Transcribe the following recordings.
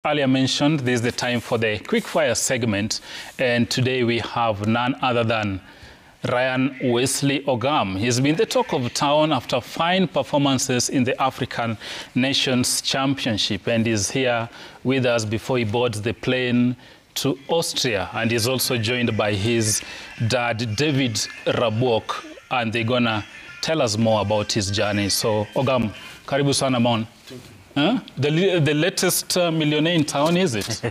Earlier mentioned, this is the time for the quickfire segment, and today we have none other than Ryan Wesley Ogam. He's been the talk of town after fine performances in the African Nations Championship, and is here with us before he boards the plane to Austria, and he's also joined by his dad, David Rabok, and they're gonna tell us more about his journey. So, Ogam, karibu sana mon. Thank you. Huh? The latest millionaire in town, is it?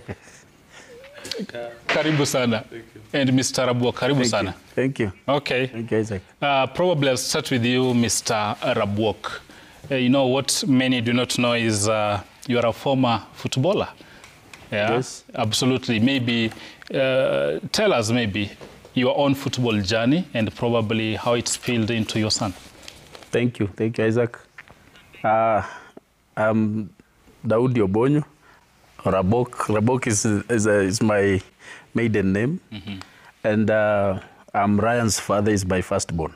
Karibu sana. Thank you. And Mr. Rabok, karibu sana. Thank you. Okay. Thank you, Isaac. Probably I'll start with you, Mr. Rabok. You know, what many do not know is you are a former footballer. Yeah? Yes. Absolutely. Maybe tell us maybe your own football journey and probably how it spilled into your son. Thank you. Thank you, Isaac. I'm Daudi Obonyo. Rabok. Rabok is my maiden name. Mm-hmm. And I'm Ryan's father, is my firstborn.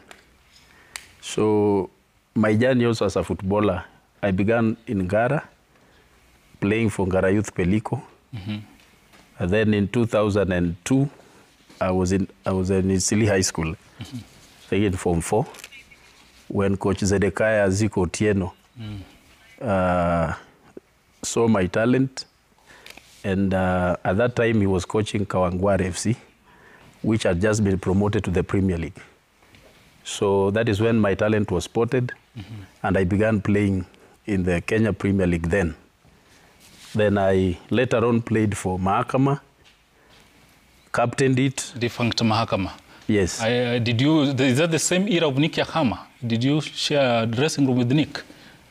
So my journey also as a footballer, I began in Ngara, playing for Ngara Youth Pelico. Mm-hmm. And then in 2002, I was in Isili High School, mm-hmm. in Form 4, when Coach Zedekiah Ziko Otieno saw my talent. And at that time, he was coaching Kawangware FC, which had just been promoted to the Premier League. So that is when my talent was spotted, mm-hmm. and I began playing in the Kenya Premier League then. Then I later on played for Mahakama, captained it. Defunct Mahakama. Yes. Is that the same era of Nick Yakama? Did you share a dressing room with Nick?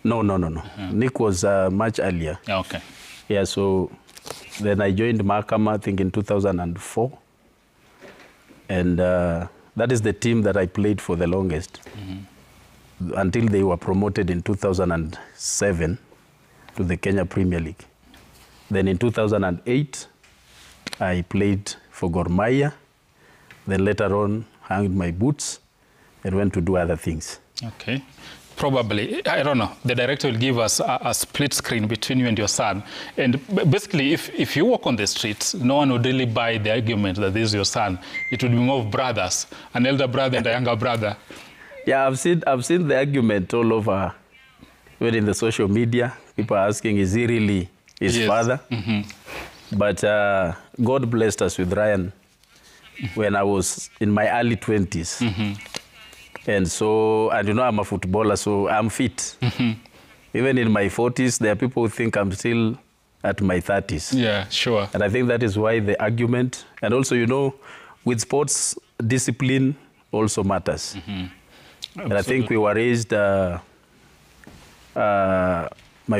No. Nick was much earlier. Okay. Yeah, so then I joined Mahakama, I think in 2004. And that is the team that I played for the longest, mm-hmm. until they were promoted in 2007 to the Kenya Premier League. Then in 2008, I played for Gor Mahia. Then later on, hung my boots and went to do other things. Okay. Probably, I don't know, the director will give us a split screen between you and your son. And basically, if you walk on the streets, no one would really buy the argument that this is your son. It would be more of brothers, an elder brother and a younger brother. Yeah, I've seen the argument all over, even in the social media. People are asking, is he really his father? Mm-hmm. But God blessed us with Ryan when I was in my early 20s. Mm-hmm. And so, and you know, I'm a footballer, so I'm fit. Mm-hmm. Even in my 40s, there are people who think I'm still at my 30s. Yeah, sure. And I think that is why the argument, and also, you know, with sports, discipline also matters. Mm-hmm. And I think we were raised, my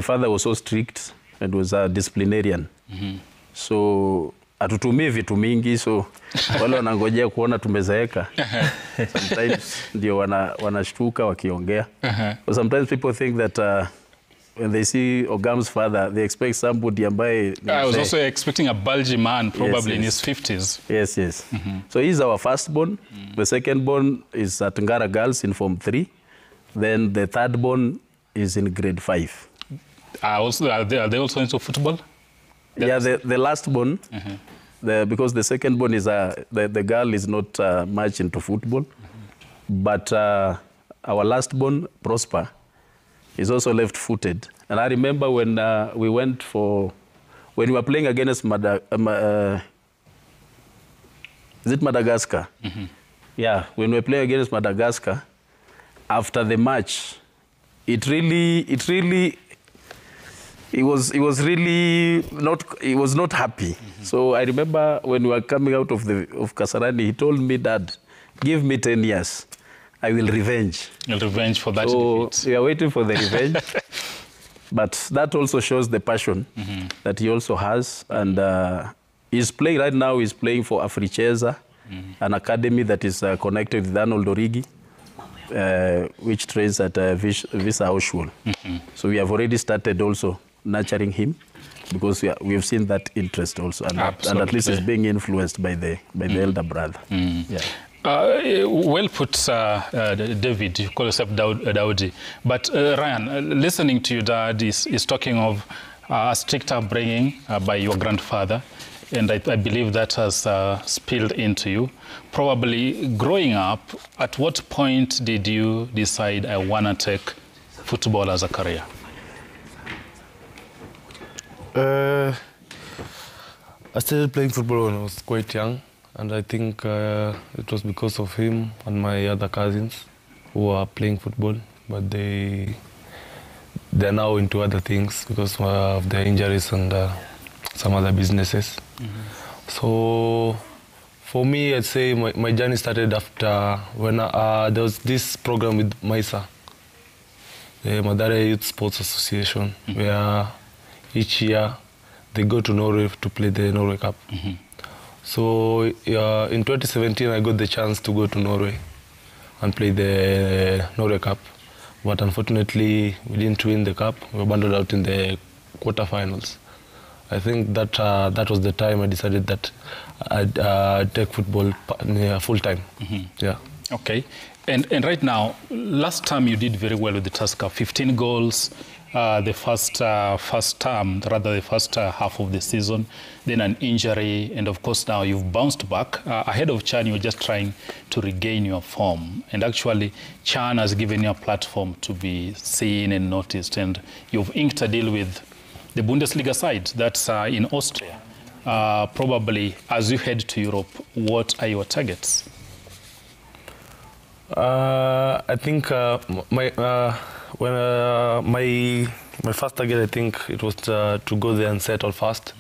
father was so strict and was a disciplinarian. Mm-hmm. So, atutumii vitu mingi, so wale wanangojea kuona tumezeeka. Sometimes ndio wanashtuka wakiongea. But sometimes people think that when they see Ogam's father, they expect somebody ambaye... I was also expecting a bulgy man, probably yes. in his 50s. Yes. Mm-hmm. So he's our firstborn. Mm. The secondborn is at Ngara Girls in Form 3. Then the thirdborn is in grade 5. Are they also into football? Yeah, the last born, mm-hmm. Because the second born is the girl is not much into football, mm-hmm. but our last born, Prosper, is also left-footed. And I remember when we were playing against Madagascar? Mm-hmm. Yeah, when we were playing against Madagascar, after the match, he was not happy. Mm-hmm. So I remember when we were coming out of Kasarani, he told me, Dad, give me 10 years. I will revenge. You'll revenge for that defeat. So we are waiting for the revenge. But that also shows the passion, mm-hmm. that he also has. And he's playing right now, he's playing for Africheza, mm-hmm. an academy that is connected with Arnold Origi, which trains at Visa House School. Mm-hmm. So we have already started also nurturing him, because we have seen that interest also, and at least is being influenced by the elder brother. Mm. Yeah. Well put, David. You call yourself Daudi. But Ryan, listening to your dad is talking of a strict upbringing by your grandfather, and I believe that has spilled into you. Probably growing up, at what point did you decide I want to take football as a career? I started playing football when I was quite young, and I think it was because of him and my other cousins who are playing football, but they're now into other things because of their injuries and some other businesses. So for me, I'd say my journey started after when there was this program with MISA, the Madara Youth Sports Association, where each year they go to Norway to play the Norway Cup. So in 2017, I got the chance to go to Norway and play the Norway Cup. But unfortunately, we didn't win the cup. We abandoned out in the quarterfinals. I think that that was the time I decided that I'd take football full time. Yeah. Okay. And right now, last time you did very well with the Tusker, 15 goals. The first half of the season, then an injury, and of course now you've bounced back. Ahead of Chan, you're just trying to regain your form, and actually Chan has given you a platform to be seen and noticed, and you've inked a deal with the Bundesliga side that's in Austria. Probably as you head to Europe, what are your targets? I think my first target, I think it was to go there and settle fast,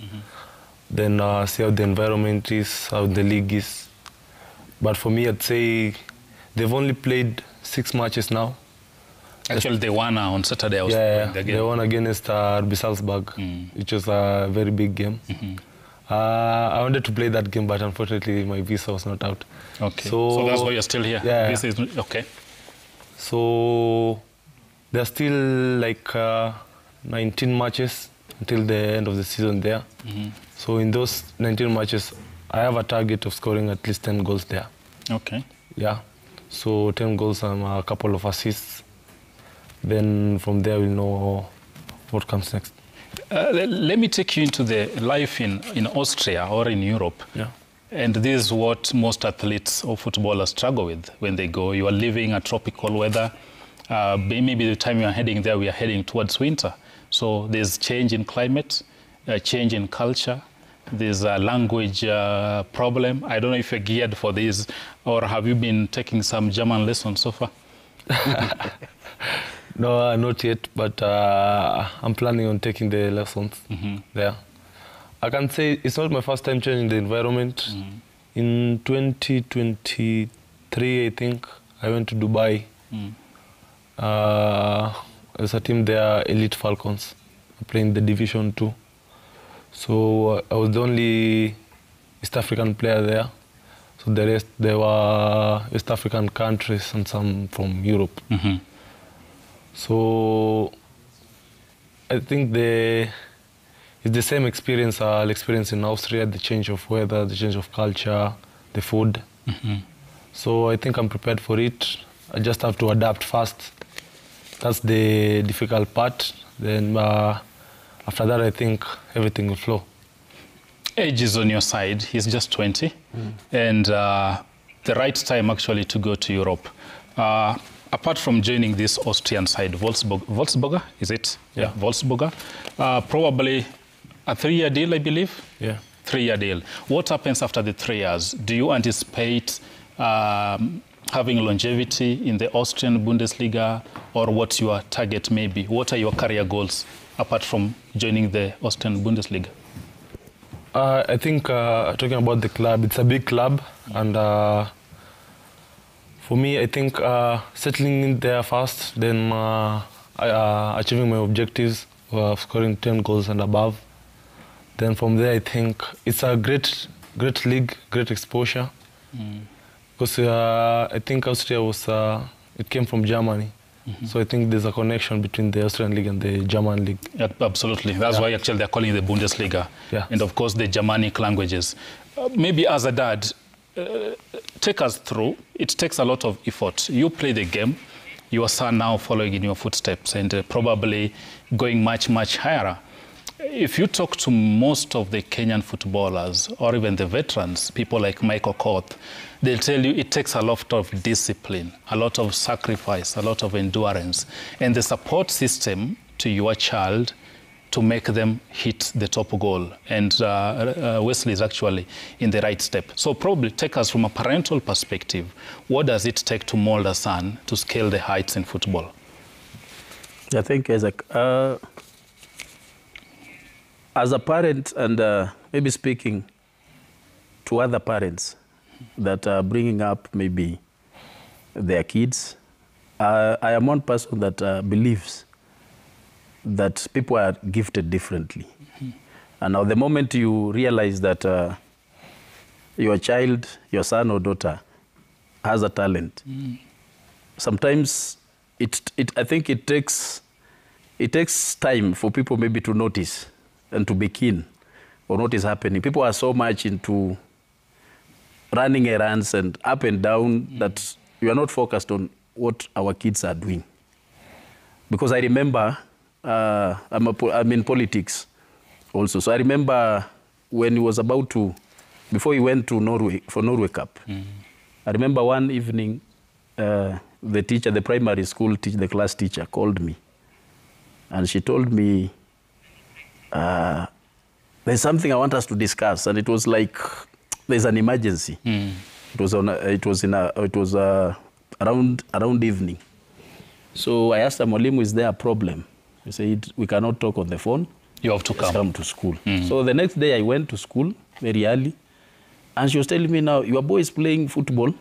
then see how the environment is, how the league is. But for me, I'd say they've only played 6 matches now. Actually, they won on Saturday. They won against RB Salzburg, which was a very big game. I wanted to play that game, but unfortunately, my visa was not out. Okay. So that's why you're still here. Yeah. This is okay. So there's still like 19 matches until the end of the season there. So in those 19 matches, I have a target of scoring at least 10 goals there. Okay. Yeah. So 10 goals and a couple of assists. Then from there we'll know what comes next. Let me take you into the life in Austria or in Europe. Yeah. And this is what most athletes or footballers struggle with when they go. You are living a tropical weather. Maybe the time you are heading there, we are heading towards winter. So there's change in climate, change in culture. There's a language problem. I don't know if you're geared for this, or have you been taking some German lessons so far? No, not yet, but I'm planning on taking the lessons there. I can say it's not my first time changing the environment. In 2023, I think, I went to Dubai. There's a team there, Elite Falcons, playing the Division 2. So I was the only East African player there. So the rest, they were East African countries and some from Europe. So I think it's the same experience I'll experience in Austria, the change of weather, the change of culture, the food. So I think I'm prepared for it. I just have to adapt fast. That's the difficult part. Then after that, I think everything will flow. Age is on your side. He's just 20. And the right time actually to go to Europe. Apart from joining this Austrian side, Wolfsburger, is it? Yeah. Wolfsburger. Probably a 3-year deal, I believe? Yeah. 3-year deal. What happens after the 3 years? Do you anticipate having longevity in the Austrian Bundesliga, or what's your target maybe? What are your career goals apart from joining the Austrian Bundesliga? I think talking about the club, it's a big club, and for me, I think settling in there first, then achieving my objectives of scoring 10 goals and above. Then from there, I think it's a great league, great exposure. Because I think Austria it came from Germany. So I think there's a connection between the Austrian league and the German league. Yeah, absolutely. That's why actually they're calling it the Bundesliga. Yeah. And of course the Germanic languages. Maybe as a dad, take us through. It takes a lot of effort. You play the game. Your son now following in your footsteps and probably going much, much higher. if you talk to most of the Kenyan footballers or even the veterans, people like Michael Koth, they'll tell you it takes a lot of discipline, a lot of sacrifice, a lot of endurance, and the support system to your child to make them hit the top goal. And Wesley is actually in the right step. So probably take us from a parental perspective, what does it take to mold a son to scale the heights in football? I think as a parent and maybe speaking to other parents that are bringing up maybe their kids, I am one person that believes that people are gifted differently. And now the moment you realize that your child, your son or daughter has a talent, sometimes I think it takes time for people maybe to notice and to be keen or notice happening. People are so much into running errands and up and down that we are not focused on what our kids are doing. Because I remember, I'm in politics also. So I remember when he was about to, before he went to Norway, for Norway Cup, I remember one evening, the teacher, the primary school teacher, the class teacher called me. And she told me, there's something I want us to discuss. And it was like, there's an emergency. It was around evening. So I asked her, Mwalimu, is there a problem? He said, we cannot talk on the phone. You have to come to school. So the next day I went to school very early. And she was telling me now, your boy is playing football.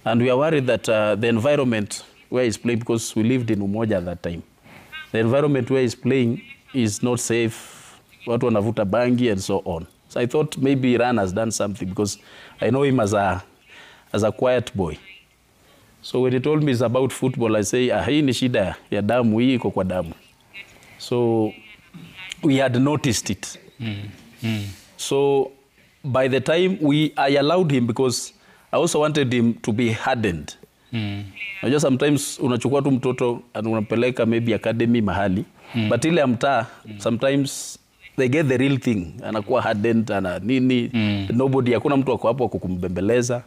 And we are worried that the environment where he's playing, because we lived in Umoja at that time, the environment where he's playing is not safe. Watu wanavuta bangi and so on. So I thought maybe Ran has done something because I know him as a quiet boy. So when he told me it's about football, I say, hii ni shida ya damu, hii iko kwa damu. So we had noticed it. So by the time I allowed him, because I also wanted him to be hardened. Unajua sometimes unachukua tu mtoto and unampeleka maybe academy mahali, but ile mtaa sometimes they get the real thing. Anakuwa hardened, ana nini, nobody, hakuna mtu wako hapo kukumbembeleza.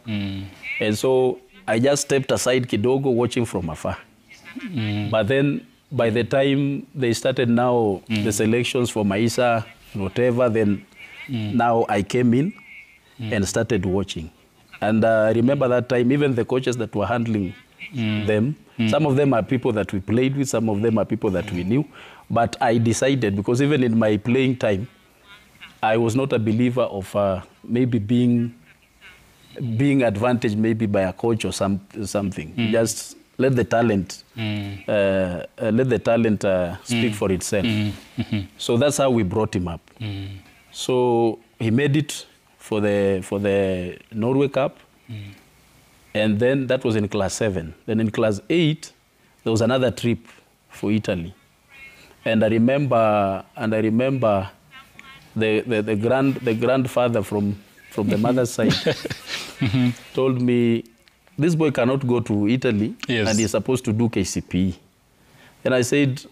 And so I just stepped aside kidogo, watching from afar. But then by the time they started now the selections for Maisa, whatever, then now I came in and started watching. And I remember that time, even the coaches that were handling them, some of them are people that we played with, some of them are people that we knew. But I decided, because even in my playing time, I was not a believer of maybe being advantaged maybe by a coach or something. Just let the talent speak for itself. So that's how we brought him up. So he made it for the Norway Cup, and then that was in class 7. Then in class 8, there was another trip for Italy, and I remember the grandfather from the mother's side told me, this boy cannot go to Italy, and he's supposed to do KCPE. And I said,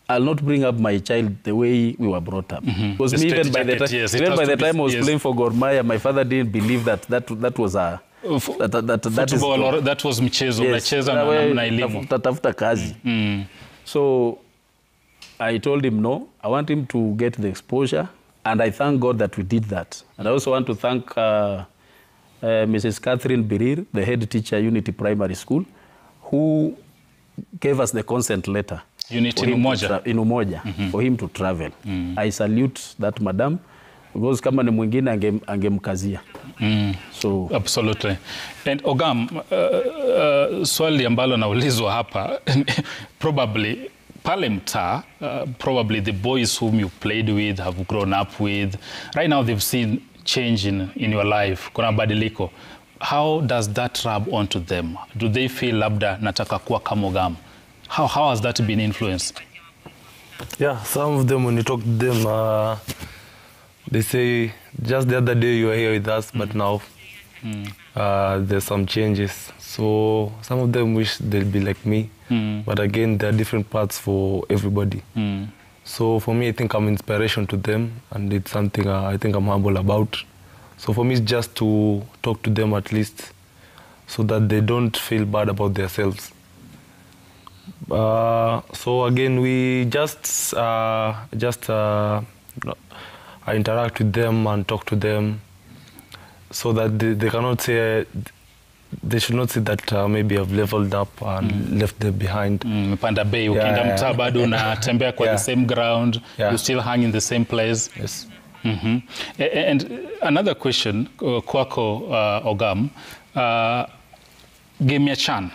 I'll not bring up my child the way we were brought up. Because me, even by the time I was playing for Gor Mahia, my father didn't believe that was a football, or that was mchezo. Tatafuta kazi. So I told him no, I want him to get the exposure, and I thank God that we did that. And I also want to thank Mrs. Catherine Birir, the head teacher, Unity Primary School, who gave us the consent letter. Unity in Umoja. For him to travel. I salute that madam, because kama ni mwingine angemkazia. So absolutely. And Ogam, swali ambalo naulizwa hapa, probably pale mtaa, probably the boys whom you played with, have grown up with, right now they've seen change in your life, kuna badiliko. How does that rub onto them? Do they feel labda nataka kuwa kama Ogam? How has that been influenced? Yeah, some of them, when you talk to them, they say, just the other day you were here with us, but now there's some changes. So some of them wish they'd be like me, but again, there are different paths for everybody. So for me, I think I'm inspiration to them, and it's something I think I'm humble about. So for me, it's just to talk to them at least, so that they don't feel bad about themselves. So again, we just interact with them and talk to them, so that they cannot say, they should not say that maybe I've leveled up and left them behind. Panda Bay, ukienda mtaa bado unatembea kwa the same ground, you still hang in the same place. Yes. And another question, kwako Ogam, game ya CHAN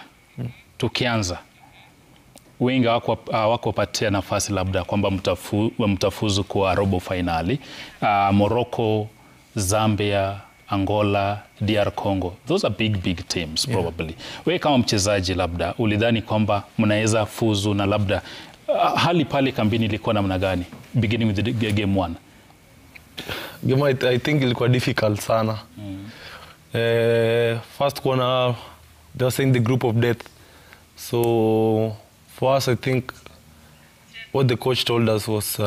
tukianza, wengi hawakupatia nafasi labda kwamba mtafuzu kwa robo finali. Morocco, Zambia, Angola, DR Congo. Those are big teams probably. Wewe kama mchezaji labda ulidhani kwamba mnaweza fuzu, na labda hali pale kambini ilikuwa namna gani beginning with the game 1? Game I think ilikuwa difficult sana. First corner, they were saying the group of death. So for us, I think what the coach told us was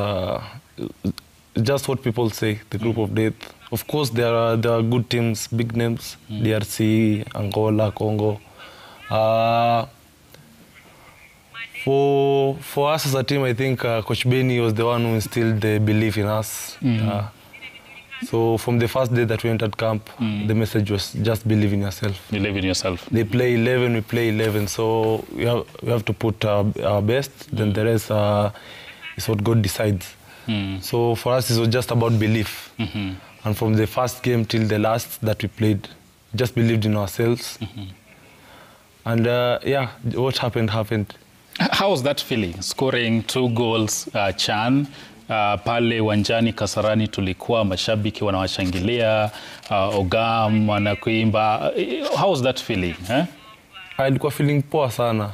just what people say, the group of death. Of course, there are good teams, big names, DRC, Angola, Congo. For us as a team, I think Coach Benny was the one who instilled the belief in us. So from the first day that we entered camp, the message was just believe in yourself. Believe in yourself. They play 11, we play 11. So we have to put our best, then the rest is what God decides. So for us, it was just about belief. And from the first game till the last that we played, just believed in ourselves. And yeah, what happened. How was that feeling, scoring 2 goals CHAN? Pale wanjani Kasarani tulikuwa mashabiki wanawashangilia, Ogam wanakuimba. How was that feeling? Ilikuwa feeling poa sana.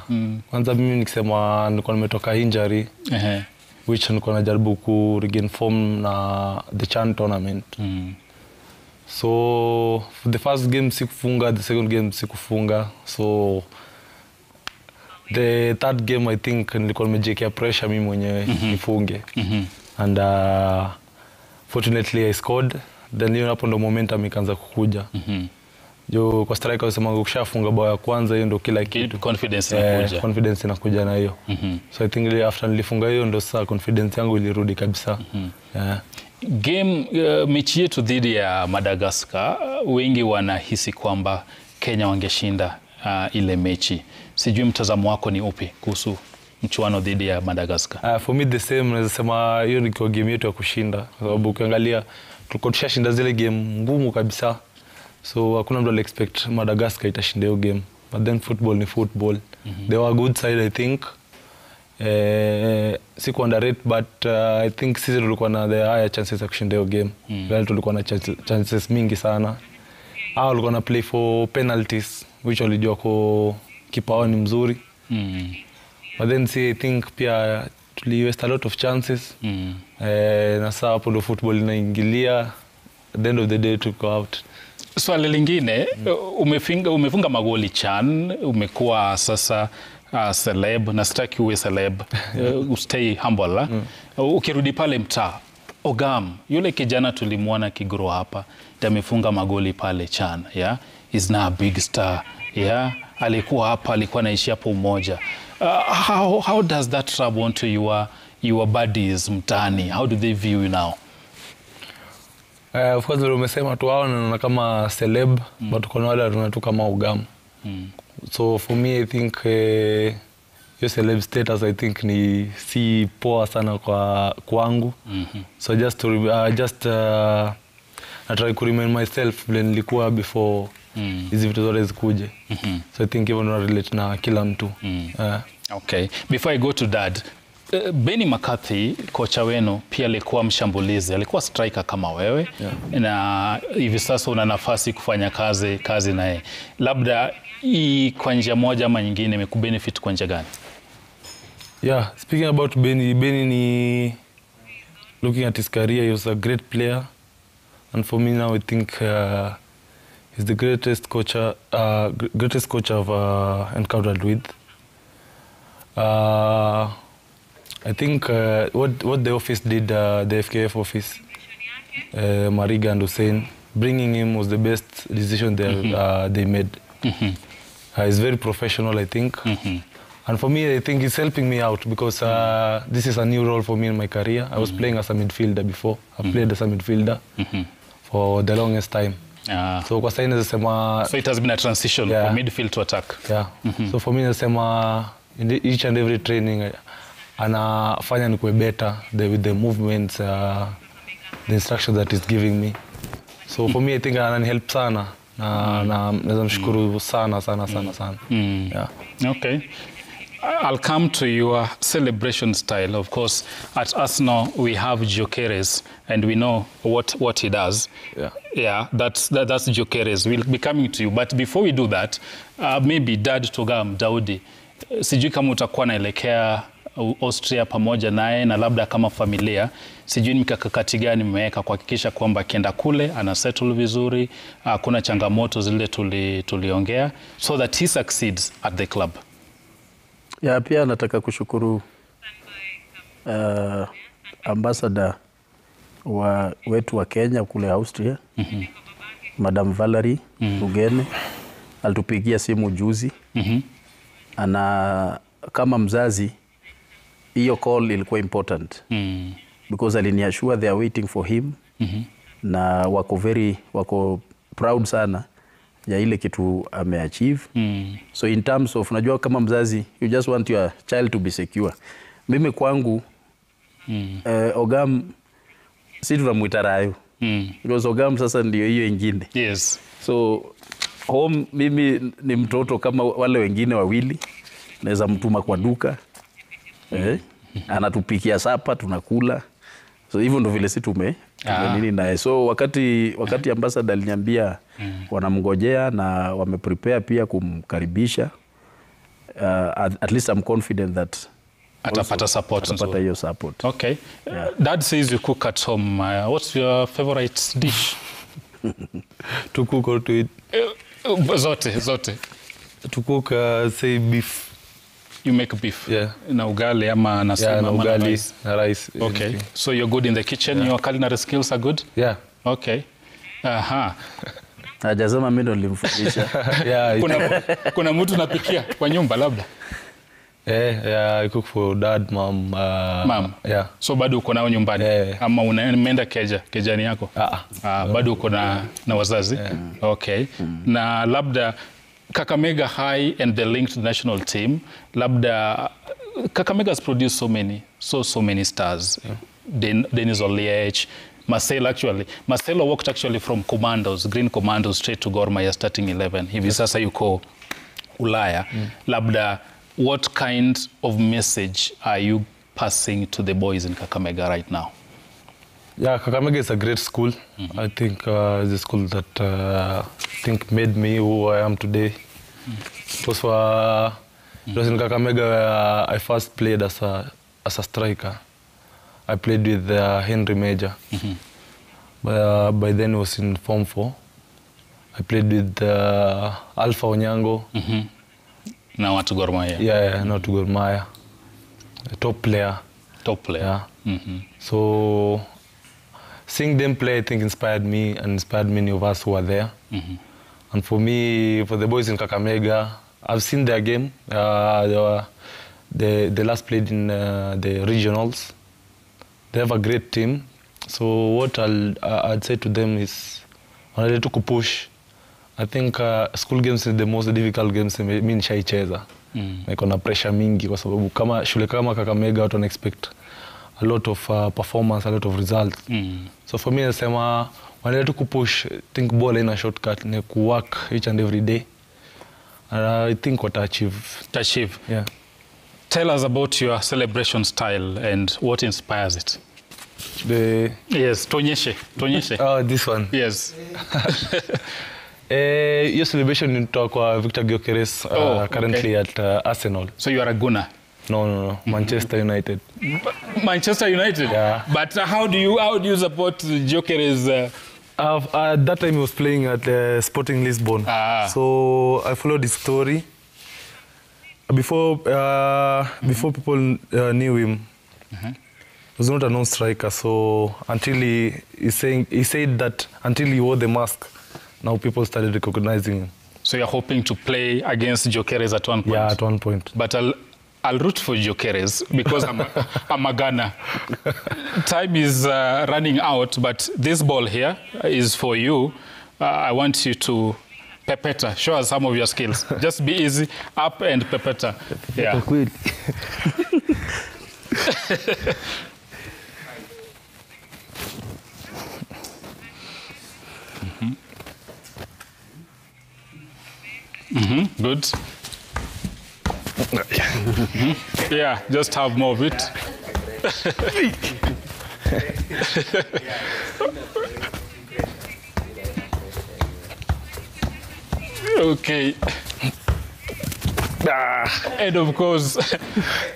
Kwanza mimi nikisema nilikuwa nimetoka injury, which nilikuwa najaribu ku regain form na the CHAN tournament. So for the first game sikufunga, the second game sikufunga. So the third game I think nilikuwa nimejiwekea pressure mimi mwenyewe nifunge. And fortunately I scored. Then hiyo hapo ndo momentum ikaanza kukuja. Jo kwa striker wasema ukishafunga bao ya kwanza hiyo ndo kila kitu. Confidence inakuja. Confidence inakuja na hiyo. So I think after nilifunga hiyo ndo sasa confidence yangu ilirudi kabisa. Game mechi yetu dhidi ya Madagascar, wengi wanahisi kwamba Kenya wangeshinda ile mechi. Sijui mtazamo wako ni upi kuhusu mchuano dhidi ya Madagascar? For me the same, naweza sema hiyo ni kwa game yetu ya kushinda, kwa sababu ukiangalia tulikuwa tushashinda zile game ngumu kabisa. So hakuna mtu expect Madagascar itashinda hiyo game. But then football ni football. They were a good side I think. Siku underrate, but I think sisi tulikuwa na the higher chances ya kushinda hiyo game. Wale tulikuwa na chances mingi sana. Hao walikuwa na play for penalties, which walijua kwa kipa wao ni mzuri. But then I think pia tuli waste a lot of chances. Na saa hapo ndo football inaingilia. At the end of the day to go out. Swali lingine, umefunga magoli CHAN, umekuwa sasa celeb, na sitaki uwe celeb, stay humble. Ukirudi pale mtaa, Ogam, yule kijana tulimwona kigrow hapa, amefunga magoli pale CHAN, is now a big star, alikuwa hapa, alikuwa naishi hapo Umoja. How does that rub onto your buddies mtaani? How do they view you now? Of course umesema tu hao na kama celeb, but kuna wale watu kama Ogam. So for me I think your celeb status I think ni si poa sana kwangu. So I try to remind myself vile nilikuwa before hizi vitu zote zikuje. So I think even relate na kila mtu. Okay, before I go to that, Benny McCarthy, kocha wenu, pia alikuwa mshambulizi, alikuwa striker kama wewe, na hivi sasa una nafasi kufanya kazi naye. Labda hii kwa njia moja ama nyingine imekubenefit kwa njia gani? Yeah, speaking about Benny ni looking at his career, he was a great player, and for me now I think he's the greatest coach I've encountered with. I think what the office did, the FKF office, Mariga and Hussein, bringing him was the best decision they made. He's very professional, I think. And for me, I think it's helping me out because this is a new role for me in my career. I was playing as a midfielder before. I played as a midfielder for the longest time. So kwa sasa nasema, so it has been a transition from midfield to attack. So for me nasema in each and every training anafanya nikuwe better with the movements, the instructions that he's giving me. So for me I think ananihelp sana na naweza mshukuru sana. Okay. I'll come to your celebration style. Of course, at Arsenal we have Jokeres, and we know what he does. That's Jokeres. We'll be coming to you, but before we do that, maybe Dad Ogam Daudi, sijui kama utakuwa naelekea Austria pamoja naye na labda kama familia, sijui ni mikakati gani mmeweka kuhakikisha kwamba akienda kule ana settle vizuri, kuna changamoto zile tuliongea, so that he succeeds at the club. Pia nataka kushukuru ambassador wetu wa Kenya kule Austria, Madam Valerie Ugene, alitupigia simu juzi. Ana kama mzazi, hiyo call ilikuwa important because aliniashua they are waiting for him, na wako proud sana ya ile kitu ameachieve. So in terms of, unajua kama mzazi, you just want your child to be secure. Mimi kwangu Ogam si tunamuita Rayo, because Ogam sasa ndio hiyo ingine. Yes. So home mimi ni mtoto kama wale wengine wawili, naweza mtuma kwa duka, anatupikia sapa tunakula. So hivyo ndo vile si nini naye. So wakati ambassador aliniambia wanamngojea na wameprepare pia kumkaribisha, at least I'm confident that atapata hiyo support. Okay. Dad says you cook at home. What's your favorite dish? To cook or to eat? Zote. To cook, say beef. You make beef? Yeah. Na ugali ama na na ugali, na rice. Okay. Anything. So you're good in the kitchen? Your culinary skills are good? Yeah. Okay. Hajasema mimi ndo nilimfundisha. Kuna mtu napikia kwa nyumba labda? I cook for dad, mom. Mom? Yeah. So bado uko nao nyumbani? Ama unaenda kejani yako? Bado uko na wazazi? Okay. Na labda Kakamega High and the link to the national team, labda Kakamega has produced so many stars. Denis Oliech, Marcelo walked actually from Commandos, Green Commandos, straight to Gor Mahia starting 11. Hivi sasa yuko Ulaya. Labda, what kind of message are you passing to the boys in Kakamega right now? Yeah, Kakamega is a great school. I think it's a school that made me who I am today. It was in Kakamega where I first played as a striker. I played with Henry Major. By then I was in Form 4. I played with Alpha Onyango. Now at Gor Mahia. Yeah, now to Gor Mahia. A top player. Yeah. So seeing them play, I think, inspired me and inspired many of us who are there. And for me, for the boys in Kakamega, I've seen their game. They last played in the regionals. They have a great team. So what I'd say to them is, wanataka tu kupush. I think school games are the most difficult games mimi nishaicheza. Niko na pressure mingi kwa sababu kama shule kama Kakamega watu expect a lot of performance, a lot of results. So for me nasema wanataka tu kupush, think ball in a shortcut, ni work each and every day. And I think what achieve. Yeah. Tell us about your celebration style and what inspires it. Yes, Tonyeshe. Oh, this one. Yes. Your celebration in kwa Victor Gyökeres, currently at Arsenal. So you are a Gunner? No. Manchester United. Manchester United? Yeah. But how do you support Gyökeres? At that time he was playing at Sporting Lisbon. So I followed his story. Before people knew him, He was not a known striker, so until he said that until he wore the mask, now people started recognizing him. So you're hoping to play against Jokeres at one point? Yeah, at one point. But I'll root for Jokeres because I'm a gunner. Time is running out, but this ball here is for you. I want you to pepeta. Show us some of your skills. Just be easy, up and pepeta. Yeah. Good. Yeah, just have more of it. Okay. And of course,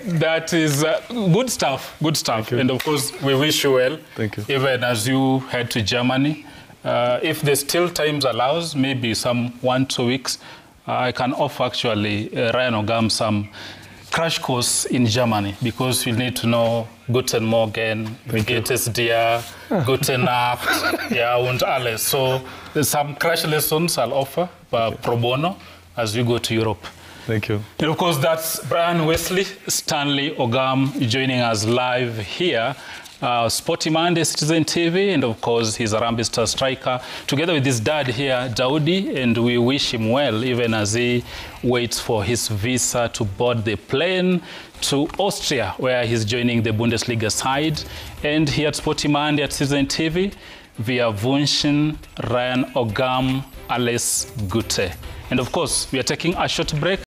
that is good stuff, good stuff. And of course, we wish you well. Thank you. Even as you head to Germany. If the still times allows, maybe some 1-2 weeks, I can offer actually Ryan Ogam some crash course in Germany, because you need to know Guten Morgen, wie geht es dir, Gute Nacht, ja, und alles. So there's some crash lessons I'll offer pro bono as you go to Europe. Thank you. And of course, that's Brian Wesley, Stanley Ogam joining us live here. Sporty Monday, Citizen TV, and of course he's a Harambee Star striker, together with his dad here, Daudi, and we wish him well even as he waits for his visa to board the plane to Austria, where he's joining the Bundesliga side. And here at Sporty Monday at Citizen TV, wir wünschen Ryan Ogam alles Gute. And of course, we are taking a short break.